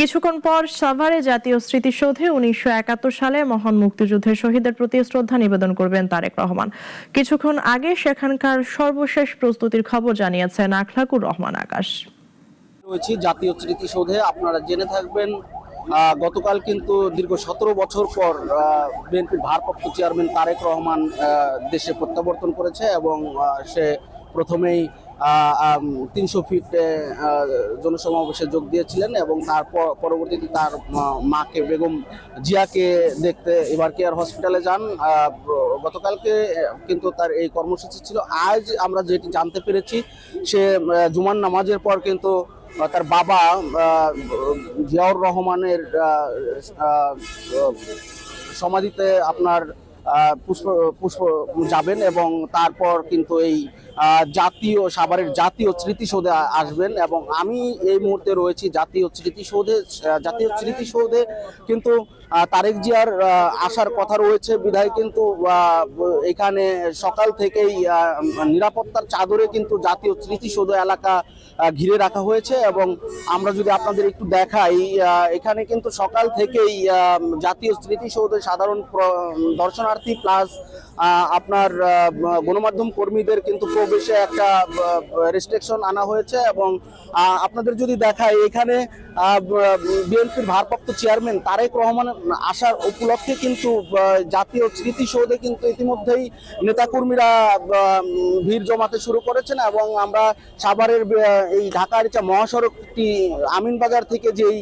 কিছুক্ষণ পর সাভারে জাতীয় স্মৃতিসৌধে ১৯৭১ সালে মহান মুক্তিযুদ্ধের শহীদদের প্রতি শ্রদ্ধা নিবেদন করবেন তারেক রহমান। কিছুক্ষণ আগে সেখানকার সর্বশেষ প্রস্তুতির খবর জানিয়েছেন আখলাকুর রহমান আকাশ। রয়েছি জাতীয় স্মৃতিসৌধে। আপনারা জেনে থাকবেন গতকাল কিন্তু দীর্ঘ ১৭ বছর পর বিএনপির ভারপ্রাপ্ত চেয়ারম্যান তারেক রহমান দেশে প্রত্যাবর্তন করেছে এবং সে প্রথমেই ৩০০ ফিট জনসমাবেশে যোগ দিয়েছিলেন এবং তারপর পরবর্তীতে তার মাকে বেগম জিয়াকে দেখতে এবার কেয়ার হসপিটালে যান। গতকালকে কিন্তু তার এই কর্মসূচি ছিল। আজ আমরা যেটি জানতে পেরেছি, সে জুমার নামাজের পর কিন্তু তার বাবা জিয়াউর রহমানের সমাধিতে আপনার পুষ্প পুষ্প যাবেন এবং তারপর কিন্তু এই সাভারের জাতীয় স্মৃতিসৌধে আসবেন। এবং আমি এই মুহূর্তে রয়েছি জাতীয় স্মৃতিসৌধে কিন্তু তারেক জিয়ার আসার কথা রয়েছে বিধায় কিন্তু এখানে সকাল থেকেই নিরাপত্তার চাদরে কিন্তু জাতীয় স্মৃতিসৌধ এলাকা ঘিরে রাখা হয়েছে। এবং আমরা যদি আপনাদের একটু দেখাই, এখানে কিন্তু সকাল থেকেই জাতীয় স্মৃতিসৌধে সাধারণ দর্শনার্থী প্লাস আপনার গণমাধ্যম কর্মীদের কিন্তু প্রবেশে একটা রেস্ট্রিকশন আনা হয়েছে। এবং আপনাদের যদি দেখাই, এখানে বিএনপির ভারপ্রাপ্ত চেয়ারম্যান তারেক রহমান আসার উপলক্ষে কিন্তু জাতীয় স্মৃতিসৌধে কিন্তু ইতিমধ্যেই নেতাকর্মীরা ভিড় জমাতে শুরু করেছেন। এবং আমরা সাভারের এই ঢাকা আরিচা মহাসড়কটি আমিনবাজার থেকে যেই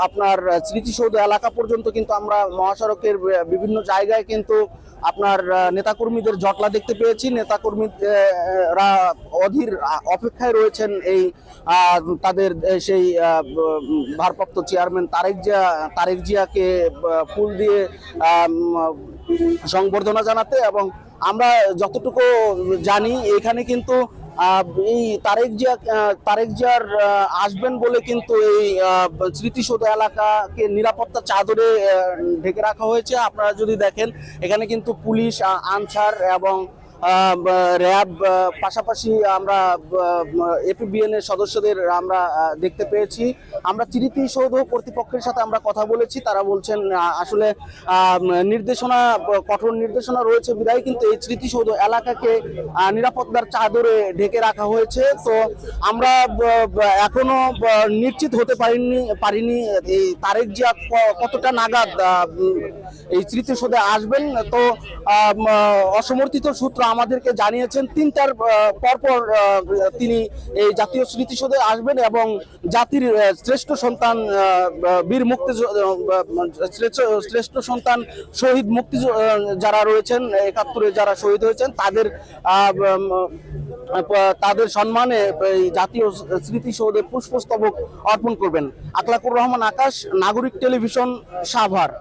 আপনার স্মৃতিসৌধ এলাকা পর্যন্ত কিন্তু আমরা মহাসড়কের বিভিন্ন জায়গায় কিন্তু আপনার নেতাকর্মীদের জটলা দেখতে পেয়েছি। নেতাকর্মীরা অধীর অপেক্ষায় রয়েছেন এই তাদের সেই ভারপ্রাপ্ত চেয়ারম্যান তারেক জিয়াকে ফুল দিয়ে সংবর্ধনা জানাতে। এবং আমরা যতটুকু জানি, এখানে কিন্তু এই তারেক জিয়ার আসবেন বলে কিন্তু এই স্মৃতিসৌধ এলাকাকে নিরাপত্তা চাদরে ঢেকে রাখা হয়েছে। আপনারা যদি দেখেন, এখানে কিন্তু পুলিশ, আনসার এবং র্যাব, পাশাপাশি আমরা এপিবিএন এর সদস্যদের আমরা দেখতে পেয়েছি। আমরা স্মৃতিসৌধ কর্তৃপক্ষের সাথে আমরা কথা বলেছি, তারা বলছেন আসলে কঠোর নির্দেশনা রয়েছে বিধায় কিন্তু এই স্মৃতিসৌধ এলাকাকে নিরাপত্তার চাদরে ঢেকে রাখা হয়েছে। তো আমরা এখনো নিশ্চিত হতে পারিনি এই তারেক জিয়া কতটা নাগাদ এই স্মৃতিসৌধে আসবেন। তো অসমর্থিত সূত্র আমাদেরকে জানিয়েছেন ৩টার পরপর তিনি এই জাতীয় স্মৃতিসৌধে আসবেন এবং জাতির শ্রেষ্ঠ সন্তান শ্রেষ্ঠ সন্তান শহীদ মুক্তি যারা রয়েছেন, ৭১-এ যারা শহীদ হয়েছেন, তাদের সম্মানে এই জাতীয় স্মৃতিসৌধে পুষ্পস্তবক অর্পণ করবেন। আখলাকুর রহমান আকাশ, নাগরিক টেলিভিশন, সাভার।